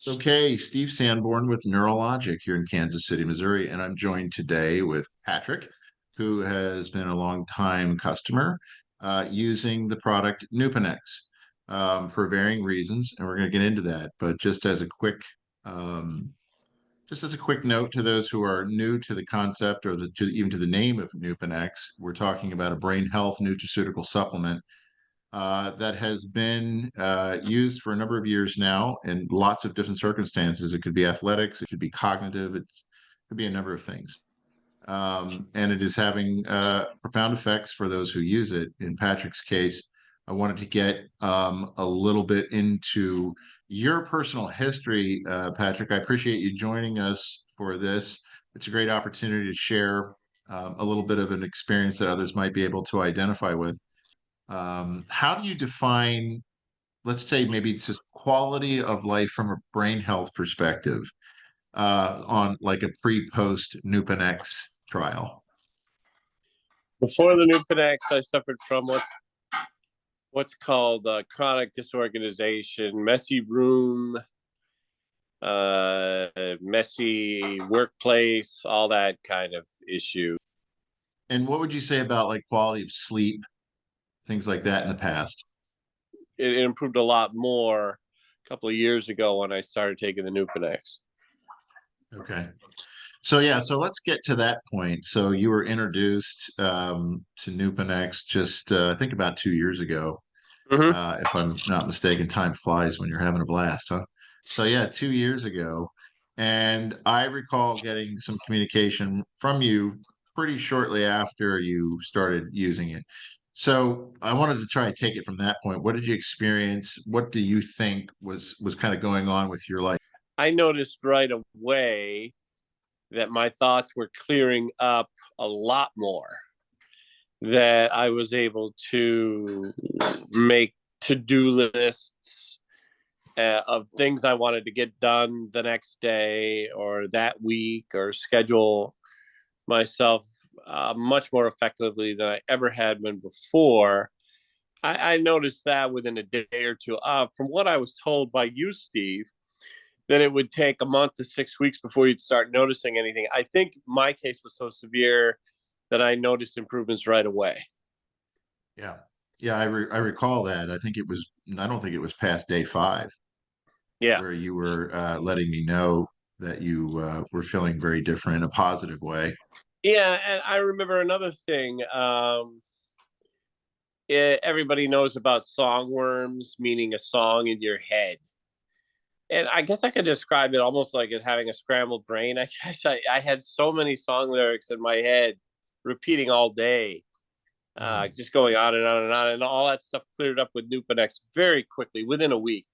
Okay, Steve Sanborn with Neurologic here in Kansas City, Missouri, and I'm joined today with Patrick, who has been a long time customer using the product Neupanex for varying reasons, and we're going to get into that. But um, just as a quick note to those who are new to the concept or even to the name of Neupanex, we're talking about a brain health nutraceutical supplement that has been used for a number of years now in lots of different circumstances. It could be athletics, it could be cognitive, it could be a number of things. And it is having profound effects for those who use it. In Patrick's case, I wanted to get a little bit into your personal history, Patrick. I appreciate you joining us for this. It's a great opportunity to share a little bit of an experience that others might be able to identify with. How do you define, let's say, maybe it's just quality of life from a brain health perspective on like a pre-post Nupanex trial? Before the Neupanex, I suffered from what's called chronic disorganization, messy room, messy workplace, all that kind of issue. And what would you say about like quality of sleep, things like that in the past? It improved a lot more a couple of years ago when I started taking the Neupanex. Okay. So yeah, so let's get to that point. So you were introduced to Nupanex just I think about 2 years ago. Mm-hmm. If I'm not mistaken, time flies when you're having a blast, huh? So yeah, 2 years ago, and I recall getting some communication from you pretty shortly after you started using it. So I wanted to try and take it from that point. What did you experience? What do you think was kind of going on with your life? I noticed right away that my thoughts were clearing up a lot more, that I was able to make to-do lists of things I wanted to get done the next day or that week, or schedule myself much more effectively than I ever had been before. I noticed that within a day or two. From what I was told by you, Steve, that it would take a month to 6 weeks before you'd start noticing anything. I think my case was so severe that I noticed improvements right away. Yeah, yeah, I recall that. I don't think it was past day five Yeah. where you were letting me know that you were feeling very different in a positive way. Yeah. And I remember another thing. Everybody knows about song worms, meaning a song in your head. And I guess I could describe it almost like it having a scrambled brain. I guess I had so many song lyrics in my head repeating all day, Mhm. just going on and on and on. And all that stuff cleared up with Nupanex very quickly, within a week.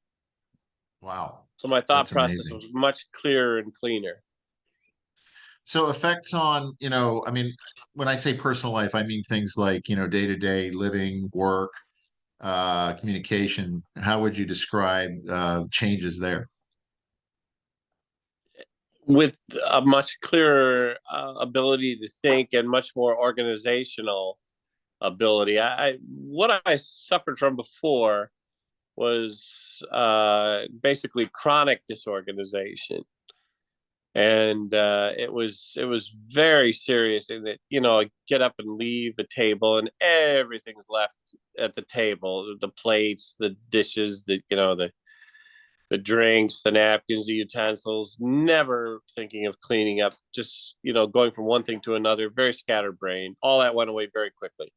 Wow, So my thought that's process amazing. was much clearer and cleaner. So effects on, I mean, when I say personal life, I mean things like, day-to-day living, work, communication. How would you describe changes there? With a much clearer ability to think and much more organizational ability. I what I suffered from before was basically chronic disorganization, and it was very serious. In that, I get up and leave the table, and everything's left at the table: the plates, the dishes, the drinks, the napkins, the utensils. Never thinking of cleaning up. Just going from one thing to another. Very scatterbrained. All that went away very quickly.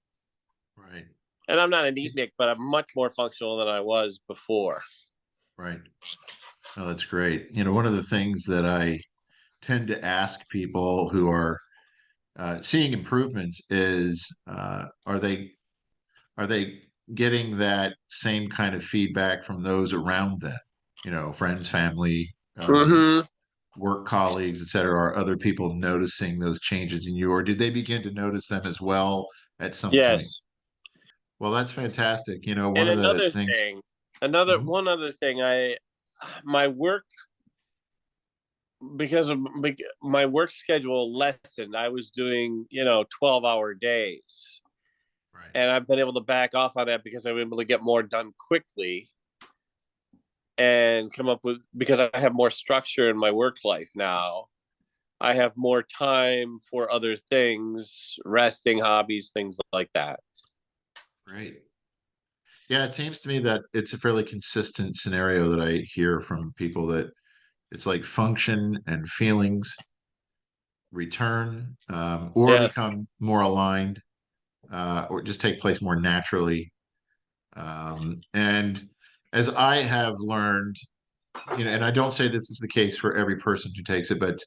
Right. And I'm not a neatnik, but I'm much more functional than I was before. Right. Oh, that's great. One of the things that I tend to ask people who are seeing improvements is are they getting that same kind of feedback from those around them? Friends, family, Mm-hmm. work colleagues, et cetera. Are other people noticing those changes in you, or did they begin to notice them as well at some point? Yes. Well, that's fantastic. One And of the things. Mhm. one other thing, my work, because of my work schedule lessened, I was doing, 12-hour days. Right. And I've been able to back off on that because I'm able to get more done quickly. and come up with, because I have more structure in my work life now. I have more time for other things, resting, hobbies, things like that. Great. Yeah, it seems to me that it's a fairly consistent scenario that I hear from people, that it's like function and feelings return, or Yeah. become more aligned, or just take place more naturally. And as I have learned, and I don't say this is the case for every person who takes it, but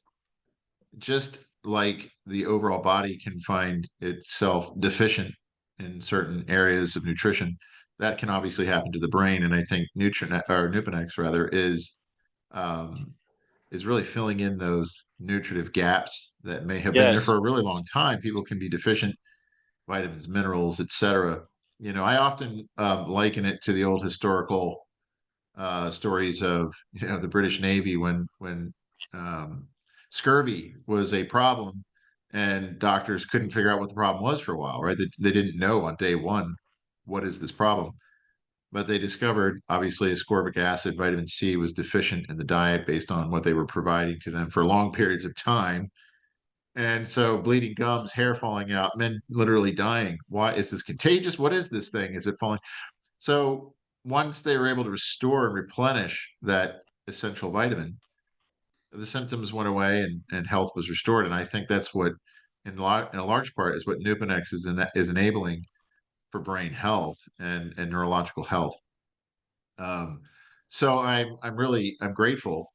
just like the overall body can find itself deficient in certain areas of nutrition, that can obviously happen to the brain. And I think Nupanex rather um, is really filling in those nutritive gaps that may have been there Yes. for a really long time. People can be deficient vitamins, minerals, etc. I often liken it to the old historical stories of the British Navy when um, scurvy was a problem, and doctors couldn't figure out what the problem was for a while. Right? They didn't know on day one what is this problem, but they discovered obviously ascorbic acid, vitamin C was deficient in the diet based on what they were providing to them for long periods of time. And so bleeding gums, hair falling out, men literally dying. Why is this contagious? What is this thing? Is it falling? So once they were able to restore and replenish that essential vitamin, the symptoms went away, and health was restored. And I think that's what, in a large part, is what Nupanex is enabling for brain health and neurological health. Um, so I'm grateful.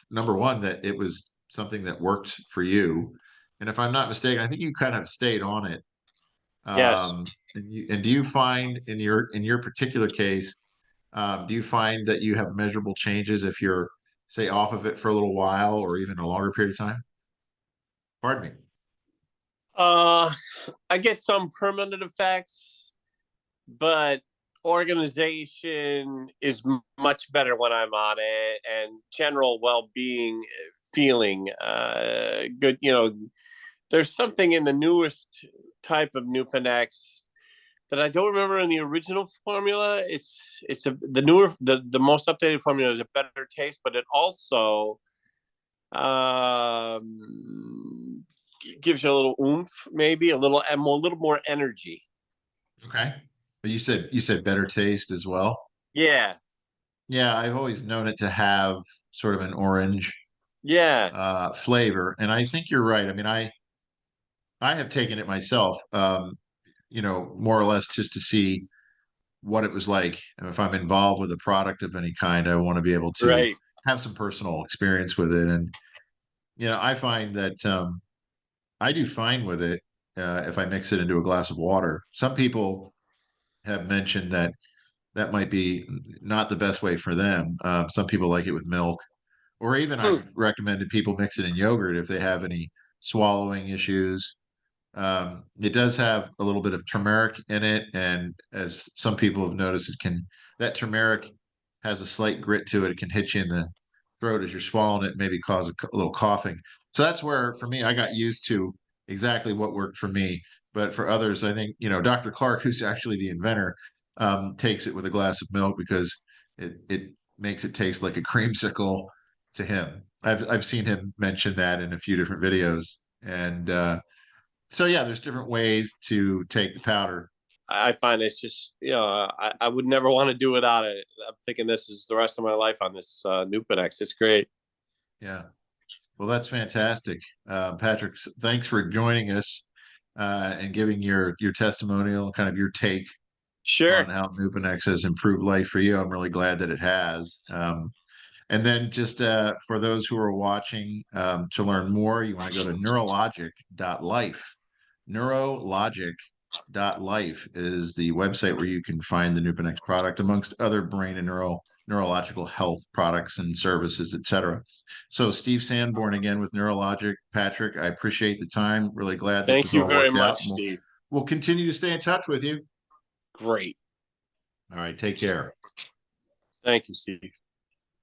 Number one, that it was something that worked for you, and if I'm not mistaken, I think you kind of stayed on it. Yes. And do you find in your particular case, do you find that you have measurable changes if you're, say, off of it for a little while or even a longer period of time? Pardon me. Uh, I get some permanent effects, but organization is much better when I'm on it, and general well-being, feeling good. There's something in the newest type of Nupanex that I don't remember in the original formula. The most updated formula is a better taste, but it also gives you a little oomph, maybe a little more energy. Okay. But you said better taste as well. Yeah, Yeah, I've always known it to have sort of an orange yeah, flavor, and I think you're right. I mean, I have taken it myself, more or less just to see what it was like. And if I'm involved with a product of any kind, I want to be able to right. have some personal experience with it. And I find that I do fine with it if I mix it into a glass of water. Some people have mentioned that that might be not the best way for them. Some people like it with milk, or even Hmm. I've recommended people mix it in yogurt if they have any swallowing issues. It does have a little bit of turmeric in it, and as some people have noticed, that turmeric has a slight grit to it. It can hit you in the throat as you're swallowing it, maybe cause a little coughing. So that's where, for me, I got used to exactly what worked for me. But for others, I think Dr. Clark, who's actually the inventor, takes it with a glass of milk because it makes it taste like a creamsicle to him. I've seen him mention that in a few different videos, and so yeah, there's different ways to take the powder. I find it's just, I would never want to do without it. I'm thinking this is the rest of my life on this Nupanex. It's great. Yeah. Well, that's fantastic. Patrick, thanks for joining us and giving your testimonial, kind of your take on Sure. how Nupanex has improved life for you. I'm really glad that it has. And then just for those who are watching, to learn more, you want to go to neurologic.life. Neurologic.life is the website where you can find the Nupanex product, amongst other brain and neurological health products and services, etc. So Steve Sanborn again with Neurologic. Patrick, I appreciate the time. Really glad this Thank has you all very worked out. much, Steve. We'll continue to stay in touch with you. Great. All right, take care. Thank you, Steve.